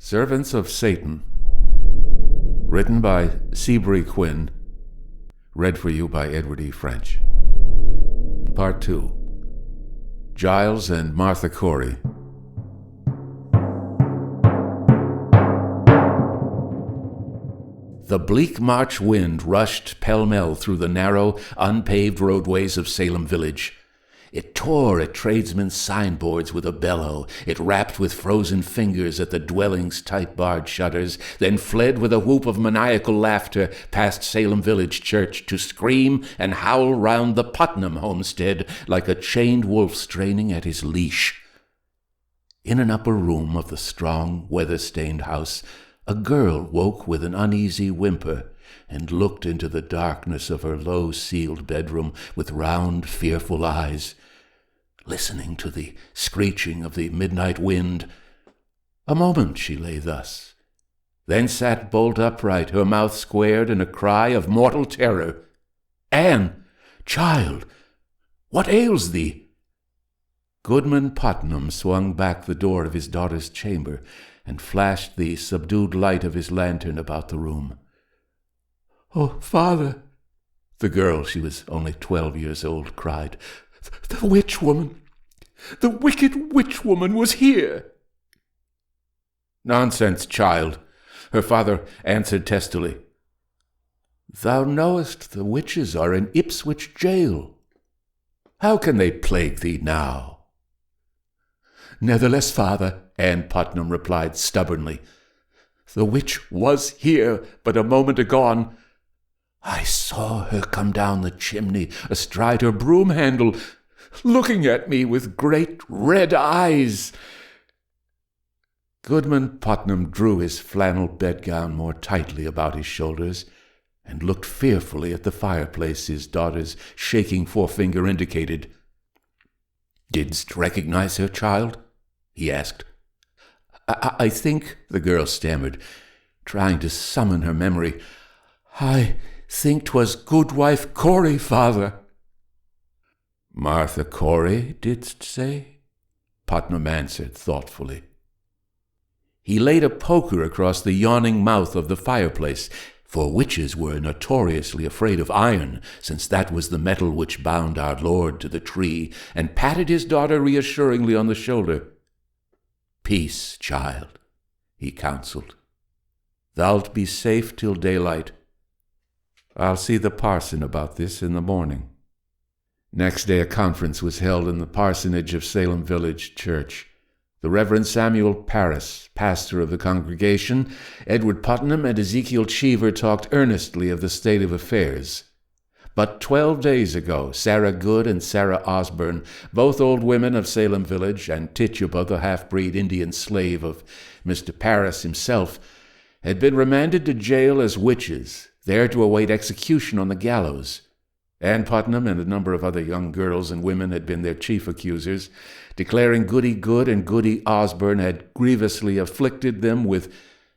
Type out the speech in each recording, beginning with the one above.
Servants of Satan. Written by Seabury Quinn. Read for you by Edward E. French. Part 2. Giles and Martha Corey. The bleak March wind rushed pell-mell through the narrow, unpaved roadways of Salem Village. It tore at tradesmen's signboards with a bellow. It rapped with frozen fingers at the dwellings' tight-barred shutters, then fled with a whoop of maniacal laughter past Salem Village Church to scream and howl round the Putnam homestead like a chained wolf straining at his leash. In an upper room of the strong, weather-stained house, a girl woke with an uneasy whimper and looked into the darkness of her low-ceiled bedroom with round, fearful eyes, listening to the screeching of the midnight wind. A moment she lay thus, then sat bolt upright, her mouth squared in a cry of mortal terror. "Anne, child, what ails thee?" Goodman Putnam swung back the door of his daughter's chamber and flashed the subdued light of his lantern about the room. "Oh, father," the girl, she was only 12 years old, cried, "the witch woman, the wicked witch woman was here." "Nonsense, child," her father answered testily. "Thou knowest the witches are in Ipswich jail. How can they plague thee now?" "Nevertheless, father," Anne Putnam replied stubbornly, "the witch was here but a moment agone. I saw her come down the chimney astride her broom handle, looking at me with great red eyes." Goodman Putnam drew his flannel bedgown more tightly about his shoulders and looked fearfully at the fireplace his daughter's shaking forefinger indicated. "Didst recognize her, child?" he asked. I think," the girl stammered, trying to summon her memory, "I think 'twas Goodwife Corey, father." "Martha Corey, didst say?" Putnam answered thoughtfully. He laid a poker across the yawning mouth of the fireplace, for witches were notoriously afraid of iron, since that was the metal which bound our Lord to the tree, and patted his daughter reassuringly on the shoulder. "Peace, child," he counseled. "Thou'lt be safe till daylight. I'll see the parson about this in the morning." Next day a conference was held in the parsonage of Salem Village Church. The Reverend Samuel Parris, pastor of the congregation, Edward Putnam, and Ezekiel Cheever talked earnestly of the state of affairs. But 12 days ago, Sarah Good and Sarah Osborne, both old women of Salem Village, and Tituba, the half-breed Indian slave of Mr. Parris himself, had been remanded to jail as witches, there to await execution on the gallows. Anne Putnam and a number of other young girls and women had been their chief accusers, declaring Goody Good and Goody Osborne had grievously afflicted them with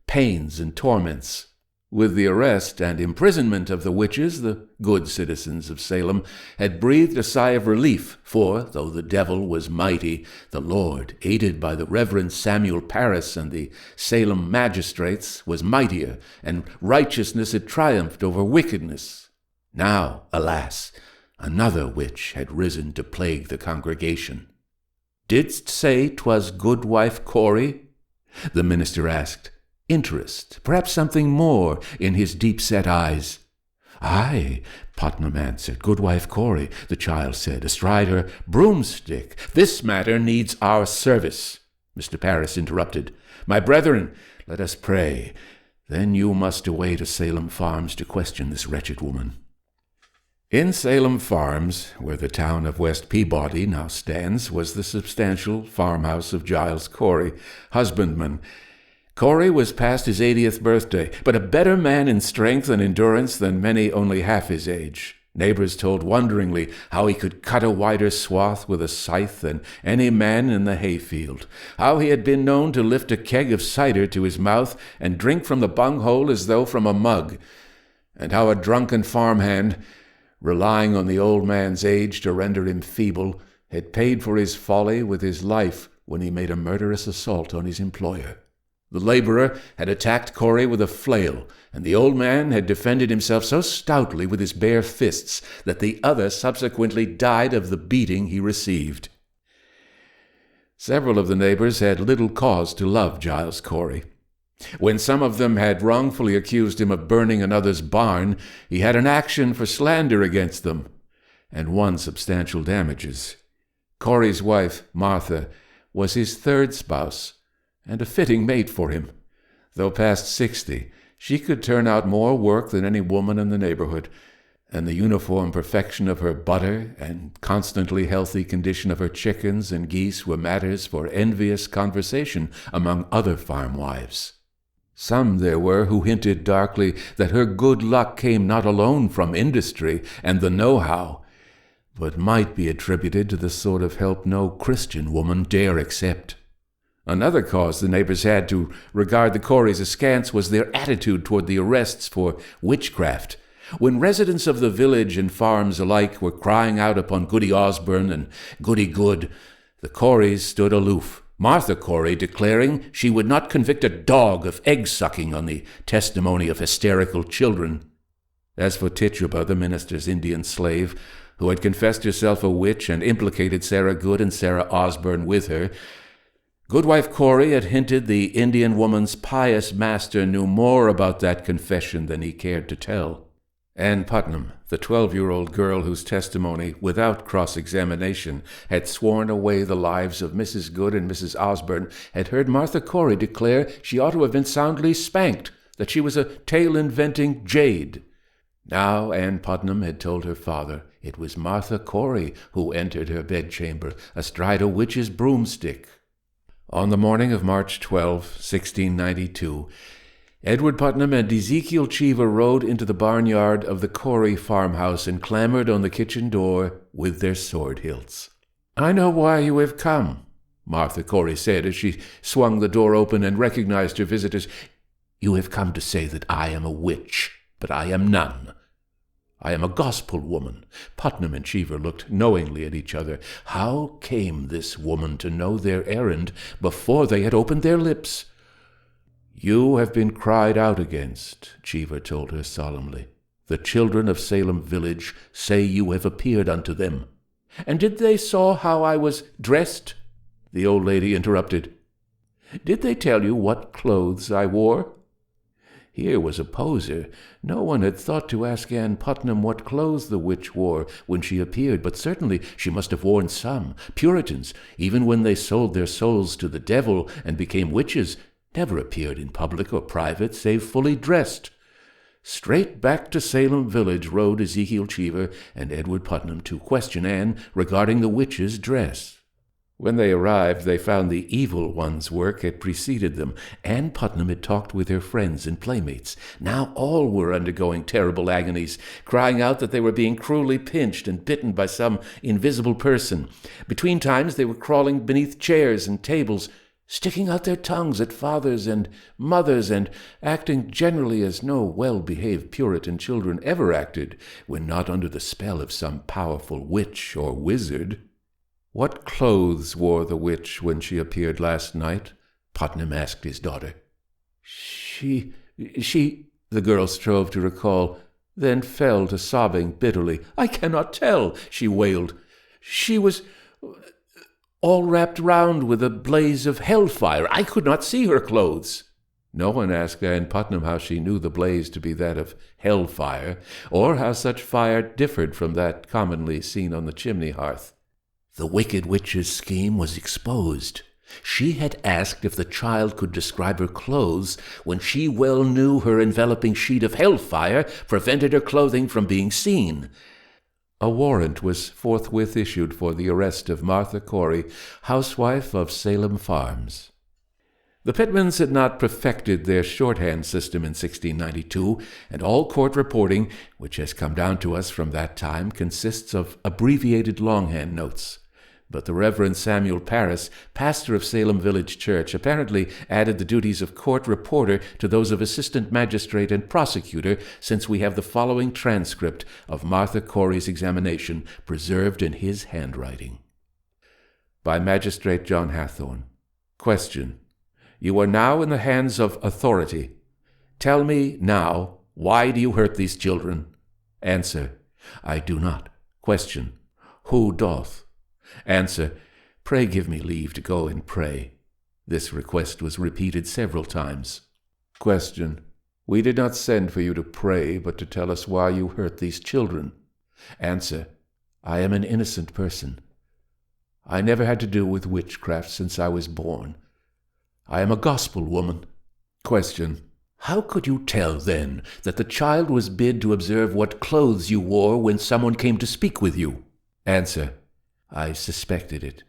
pains and torments. With the arrest and imprisonment of the witches, the good citizens of Salem had breathed a sigh of relief, for, though the devil was mighty, the Lord, aided by the Reverend Samuel Parris and the Salem magistrates, was mightier, and righteousness had triumphed over wickedness. Now, alas, another witch had risen to plague the congregation. "Didst say 'twas Goodwife Corey?" the minister asked, interest, perhaps something more, in his deep-set eyes. "Aye," Putnam answered, "Goodwife Corey," the child said, astride her broomstick. "This matter needs our service," Mr. Parris interrupted. "My brethren, let us pray. Then you must away to Salem Farms to question this wretched woman." In Salem Farms, where the town of West Peabody now stands, was the substantial farmhouse of Giles Corey, husbandman. Corey was past his 80th birthday, but a better man in strength and endurance than many only half his age. Neighbors told wonderingly how he could cut a wider swath with a scythe than any man in the hayfield, how he had been known to lift a keg of cider to his mouth and drink from the bunghole as though from a mug, and how a drunken farmhand, relying on the old man's age to render him feeble, had paid for his folly with his life when he made a murderous assault on his employer. The laborer had attacked Corey with a flail, and the old man had defended himself so stoutly with his bare fists that the other subsequently died of the beating he received. Several of the neighbors had little cause to love Giles Corey. When some of them had wrongfully accused him of burning another's barn, he had an action for slander against them, and won substantial damages. Corey's wife, Martha, was his third spouse, and a fitting mate for him. Though past 60, she could turn out more work than any woman in the neighborhood, and the uniform perfection of her butter and constantly healthy condition of her chickens and geese were matters for envious conversation among other farm wives. Some there were who hinted darkly that her good luck came not alone from industry and the know-how, but might be attributed to the sort of help no Christian woman dare accept. Another cause the neighbors had to regard the Coreys askance was their attitude toward the arrests for witchcraft. When residents of the village and farms alike were crying out upon Goody Osborne and Goody Good, the Coreys stood aloof, Martha Corey declaring she would not convict a dog of egg-sucking on the testimony of hysterical children. As for Tituba, the minister's Indian slave, who had confessed herself a witch and implicated Sarah Good and Sarah Osborne with her, Goodwife Corey had hinted the Indian woman's pious master knew more about that confession than he cared to tell. Ann Putnam, the 12-year-old girl whose testimony, without cross-examination, had sworn away the lives of Mrs. Good and Mrs. Osborne, had heard Martha Corey declare she ought to have been soundly spanked, that she was a tale-inventing jade. Now Ann Putnam had told her father it was Martha Corey who entered her bedchamber astride a witch's broomstick. On the morning of March 12, 1692, Edward Putnam and Ezekiel Cheever rode into the barnyard of the Corey farmhouse and clambered on the kitchen door with their sword hilts. "I know why you have come," Martha Corey said as she swung the door open and recognized her visitors. "You have come to say that I am a witch, but I am none. I am a gospel woman." Putnam and Cheever looked knowingly at each other. How came this woman to know their errand before they had opened their lips? "You have been cried out against," Cheever told her solemnly. "The children of Salem village say you have appeared unto them." "And did they saw how I was dressed?" the old lady interrupted. "Did they tell you what clothes I wore?" Here was a poser. No one had thought to ask Ann Putnam what clothes the witch wore when she appeared, but certainly she must have worn some. Puritans, even when they sold their souls to the devil and became witches, never appeared in public or private save fully dressed. Straight back to Salem village rode Ezekiel Cheever and Edward Putnam to question Ann regarding the witch's dress. When they arrived, they found the evil one's work had preceded them. Ann Putnam had talked with her friends and playmates. Now all were undergoing terrible agonies, crying out that they were being cruelly pinched and bitten by some invisible person. Between times they were crawling beneath chairs and tables, sticking out their tongues at fathers and mothers, and acting generally as no well-behaved Puritan children ever acted when not under the spell of some powerful witch or wizard. "What clothes wore the witch when she appeared last night?" Putnam asked his daughter. She, the girl strove to recall, then fell to sobbing bitterly. "I cannot tell," she wailed. "She was all wrapped round with a blaze of hellfire. I could not see her clothes." No one asked Ann Putnam how she knew the blaze to be that of hellfire, or how such fire differed from that commonly seen on the chimney hearth. The wicked witch's scheme was exposed. She had asked if the child could describe her clothes when she well knew her enveloping sheet of hellfire prevented her clothing from being seen. A warrant was forthwith issued for the arrest of Martha Corey, housewife of Salem Farms. The Pittmans had not perfected their shorthand system in 1692, and all court reporting, which has come down to us from that time, consists of abbreviated longhand notes. But the Reverend Samuel Parris, pastor of Salem Village Church, apparently added the duties of court reporter to those of assistant magistrate and prosecutor, since we have the following transcript of Martha Corey's examination preserved in his handwriting. By Magistrate John Hathorne. Question: You are now in the hands of authority. Tell me now, why do you hurt these children? Answer, I do not. Question, who doth? Answer, pray give me leave to go and pray. This request was repeated several times. Question, we did not send for you to pray, but to tell us why you hurt these children. Answer, I am an innocent person. I never had to do with witchcraft since I was born. I am a gospel woman. Question, how could you tell, then, that the child was bid to observe what clothes you wore when someone came to speak with you? Answer, I suspected it.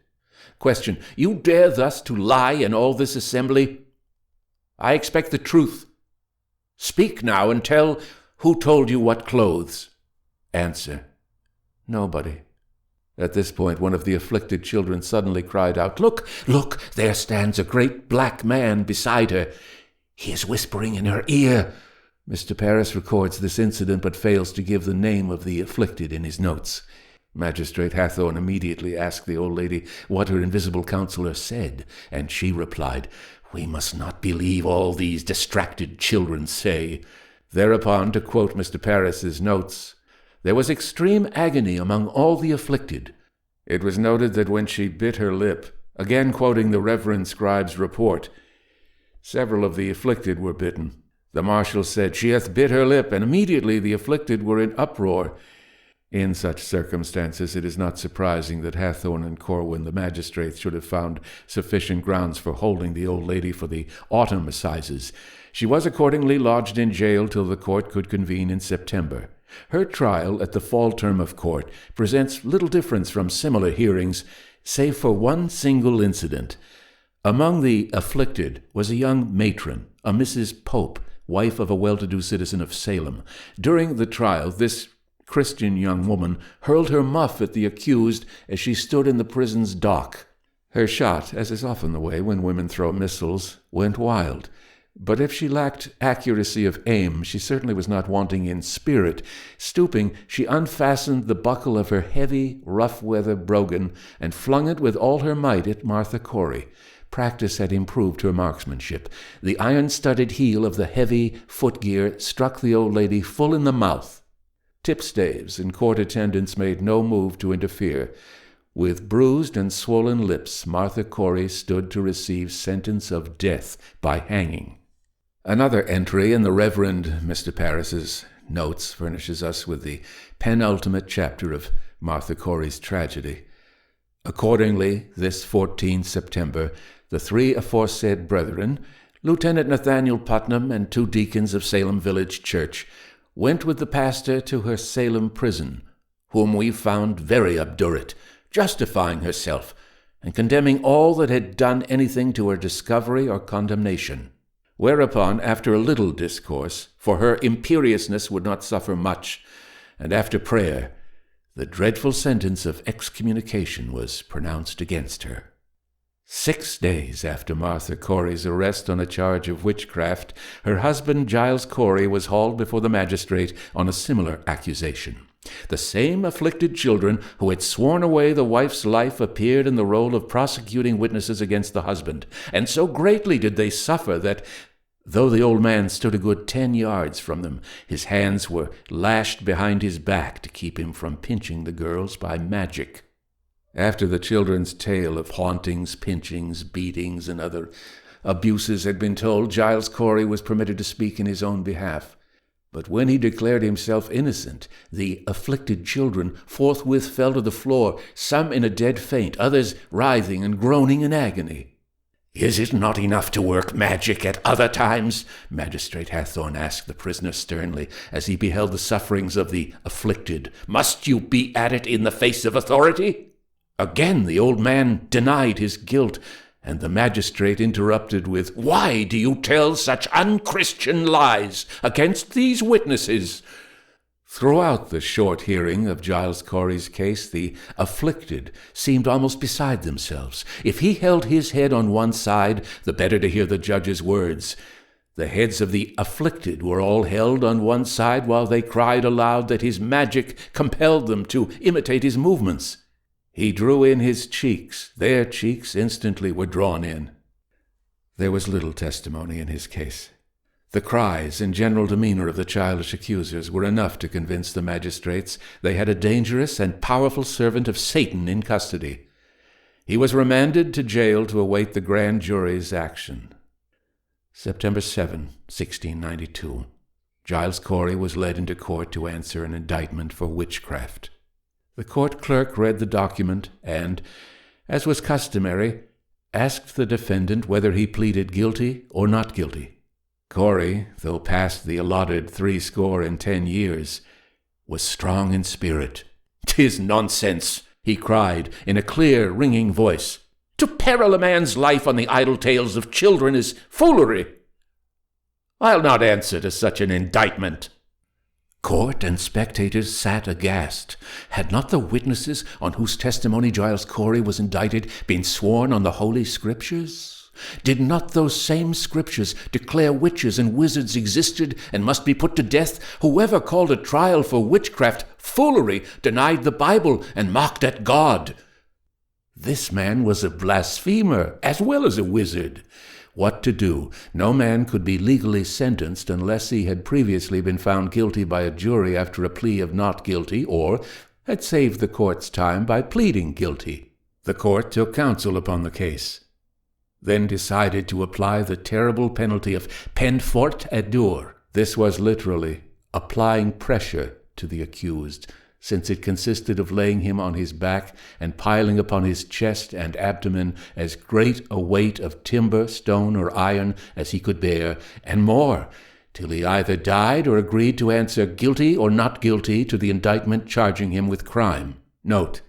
Question, you dare thus to lie in all this assembly? I expect the truth. Speak now and tell who told you what clothes. Answer, nobody. At this point, one of the afflicted children suddenly cried out, Look, look, there stands a great black man beside her. He is whispering in her ear. Mr. Parris records this incident but fails to give the name of the afflicted in his notes. Magistrate Hathorne immediately asked the old lady what her invisible counselor said, and she replied, We must not believe all these distracted children say. Thereupon, to quote Mr. Parris's notes, there was extreme agony among all the afflicted. It was noted that when she bit her lip, again quoting the Reverend Scribe's report, several of the afflicted were bitten. The marshal said, She hath bit her lip, and immediately the afflicted were in uproar. In such circumstances, it is not surprising that Hathorne and Corwin, the magistrates, should have found sufficient grounds for holding the old lady for the autumn assizes. She was accordingly lodged in jail till the court could convene in September. Her trial at the fall term of court presents little difference from similar hearings, save for one single incident. Among the afflicted was a young matron, a Mrs. Pope, wife of a well-to-do citizen of Salem. During the trial, this Christian young woman hurled her muff at the accused as she stood in the prison's dock. Her shot, as is often the way when women throw missiles, went wild. But if she lacked accuracy of aim, she certainly was not wanting in spirit. Stooping, she unfastened the buckle of her heavy, rough-weather brogan and flung it with all her might at Martha Corey. Practice had improved her marksmanship. The iron-studded heel of the heavy footgear struck the old lady full in the mouth. Tipstaves and court attendants made no move to interfere. With bruised and swollen lips, Martha Corey stood to receive sentence of death by hanging. Another entry in the Reverend Mr. Parris's notes furnishes us with the penultimate chapter of Martha Corey's tragedy. Accordingly, this 14 September, the three aforesaid brethren, Lieutenant Nathaniel Putnam and 2 deacons of Salem Village Church, went with the pastor to her Salem prison, whom we found very obdurate, justifying herself, and condemning all that had done anything to her discovery or condemnation. Whereupon, after a little discourse, for her imperiousness would not suffer much, and after prayer, the dreadful sentence of excommunication was pronounced against her. 6 days after Martha Corey's arrest on a charge of witchcraft, her husband Giles Corey was hauled before the magistrate on a similar accusation. The same afflicted children who had sworn away the wife's life appeared in the role of prosecuting witnesses against the husband, and so greatly did they suffer that, though the old man stood a good 10 yards from them, his hands were lashed behind his back to keep him from pinching the girls by magic. After the children's tale of hauntings, pinchings, beatings, and other abuses had been told, Giles Corey was permitted to speak in his own behalf. But when he declared himself innocent, the afflicted children forthwith fell to the floor, some in a dead faint, others writhing and groaning in agony. "Is it not enough to work magic at other times?" Magistrate Hathorne asked the prisoner sternly, as he beheld the sufferings of the afflicted. "Must you be at it in the face of authority?" Again the old man denied his guilt, and the magistrate interrupted with, "Why do you tell such unchristian lies against these witnesses?" Throughout the short hearing of Giles Corey's case, the afflicted seemed almost beside themselves. If he held his head on one side, the better to hear the judge's words. The heads of the afflicted were all held on one side while they cried aloud that his magic compelled them to imitate his movements. He drew in his cheeks. Their cheeks instantly were drawn in. There was little testimony in his case. The cries and general demeanor of the childish accusers were enough to convince the magistrates they had a dangerous and powerful servant of Satan in custody. He was remanded to jail to await the grand jury's action. September 7, 1692. Giles Corey was led into court to answer an indictment for witchcraft. The court clerk read the document and, as was customary, asked the defendant whether he pleaded guilty or not guilty. Corey, though past the allotted 70 years, was strong in spirit. "'Tis nonsense," he cried in a clear, ringing voice. "To peril a man's life on the idle tales of children is foolery. I'll not answer to such an indictment." Court and spectators sat aghast. Had not the witnesses on whose testimony Giles Corey was indicted been sworn on the Holy Scriptures? Did not those same Scriptures declare witches and wizards existed and must be put to death? Whoever called a trial for witchcraft foolery denied the Bible and mocked at God. This man was a blasphemer as well as a wizard. What to do? No man could be legally sentenced unless he had previously been found guilty by a jury after a plea of not guilty, or had saved the court's time by pleading guilty. The court took counsel upon the case, then decided to apply the terrible penalty of peine forte et dure. This was literally applying pressure to the accused, since it consisted of laying him on his back and piling upon his chest and abdomen as great a weight of timber, stone, or iron as he could bear, and more, till he either died or agreed to answer guilty or not guilty to the indictment charging him with crime. Note: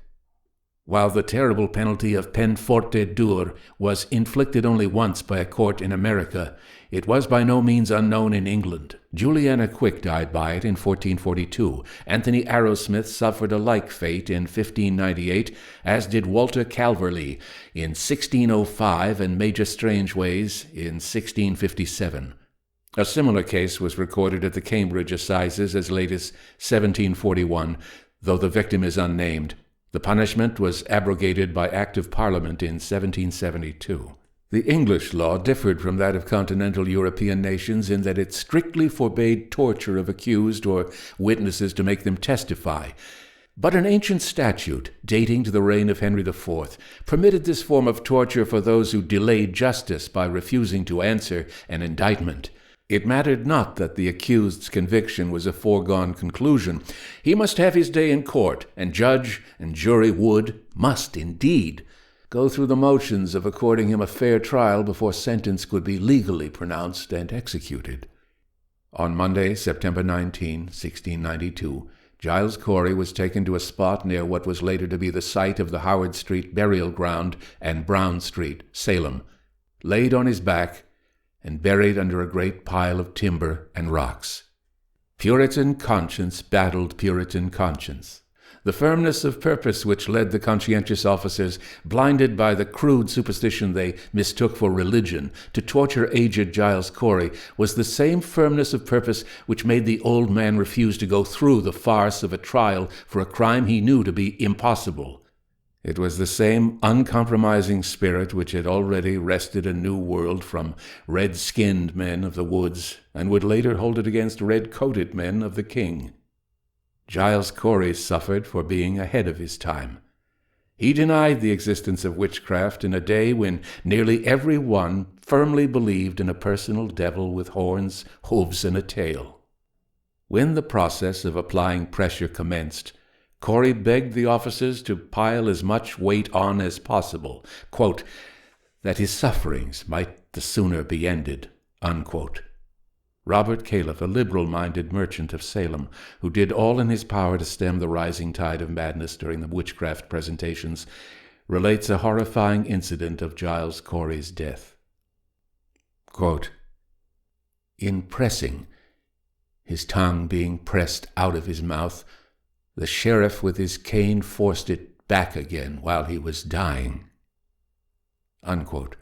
while the terrible penalty of peine forte et dure was inflicted only once by a court in America, it was by no means unknown in England. Juliana Quick died by it in 1442. Anthony Arrowsmith suffered a like fate in 1598, as did Walter Calverley in 1605 and Major Strangeways in 1657. A similar case was recorded at the Cambridge Assizes as late as 1741, though the victim is unnamed. The punishment was abrogated by Act of Parliament in 1772. The English law differed from that of continental European nations in that it strictly forbade torture of accused or witnesses to make them testify. But an ancient statute, dating to the reign of Henry IV, permitted this form of torture for those who delayed justice by refusing to answer an indictment. It mattered not that the accused's conviction was a foregone conclusion. He must have his day in court, and judge and jury must indeed, go through the motions of according him a fair trial before sentence could be legally pronounced and executed. On Monday, September 19, 1692, Giles Corey was taken to a spot near what was later to be the site of the Howard Street Burial Ground and Brown Street, Salem, laid on his back, and buried under a great pile of timber and rocks. Puritan conscience battled Puritan conscience. The firmness of purpose which led the conscientious officers, blinded by the crude superstition they mistook for religion, to torture aged Giles Corey, was the same firmness of purpose which made the old man refuse to go through the farce of a trial for a crime he knew to be impossible. It was the same uncompromising spirit which had already wrested a new world from red-skinned men of the woods, and would later hold it against red-coated men of the king. Giles Corey suffered for being ahead of his time. He denied the existence of witchcraft in a day when nearly every one firmly believed in a personal devil with horns, hooves, and a tail. When the process of applying pressure commenced, Corey begged the officers to pile as much weight on as possible, quote, that his sufferings might the sooner be ended, unquote. Robert Califf, a liberal-minded merchant of Salem, who did all in his power to stem the rising tide of madness during the witchcraft presentations, relates a horrifying incident of Giles Corey's death. Quote, in pressing, his tongue being pressed out of his mouth, the sheriff with his cane forced it back again while he was dying. Unquote.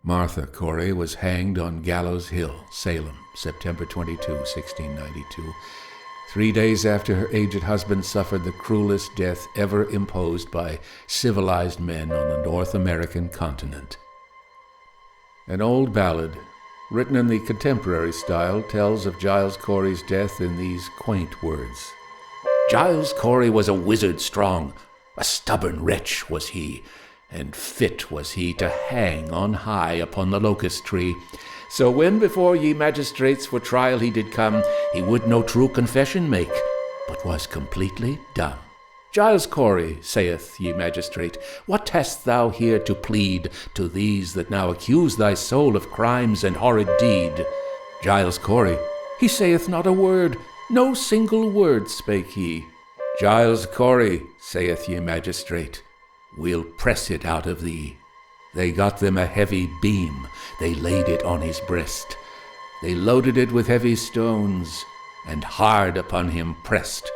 Martha Corey was hanged on Gallows Hill, Salem, September 22, 1692, 3 days after her aged husband suffered the cruelest death ever imposed by civilized men on the North American continent. An old ballad, written in the contemporary style, tells of Giles Corey's death in these quaint words. Giles Corey was a wizard strong, a stubborn wretch was he, and fit was he to hang on high upon the locust tree. So when before ye magistrates for trial he did come, he would no true confession make, but was completely dumb. Giles Corey, saith ye magistrate, what hast thou here to plead to these that now accuse thy soul of crimes and horrid deed? Giles Corey, he saith not a word, no single word spake he. Giles Corey, saith ye magistrate, we'll press it out of thee. They got them a heavy beam, they laid it on his breast. They loaded it with heavy stones, and hard upon him pressed.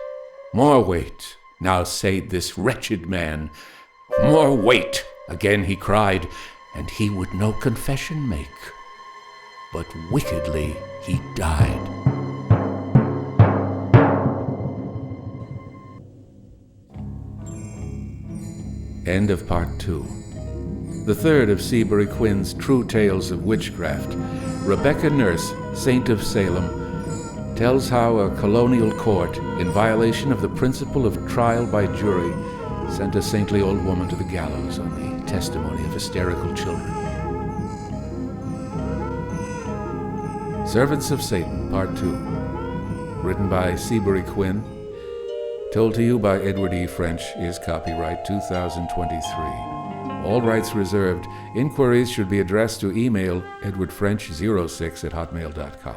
More weight, now said this wretched man. More weight, again he cried, and he would no confession make. But wickedly he died. End of Part 2. The third of Seabury Quinn's true tales of witchcraft, Rebecca Nurse, Saint of Salem, tells how a colonial court, in violation of the principle of trial by jury, sent a saintly old woman to the gallows on the testimony of hysterical children. Servants of Satan, Part 2. Written by Seabury Quinn. Told to you by Edward E. French. Is copyright 2023. All rights reserved. Inquiries should be addressed to email edwardfrench06@hotmail.com.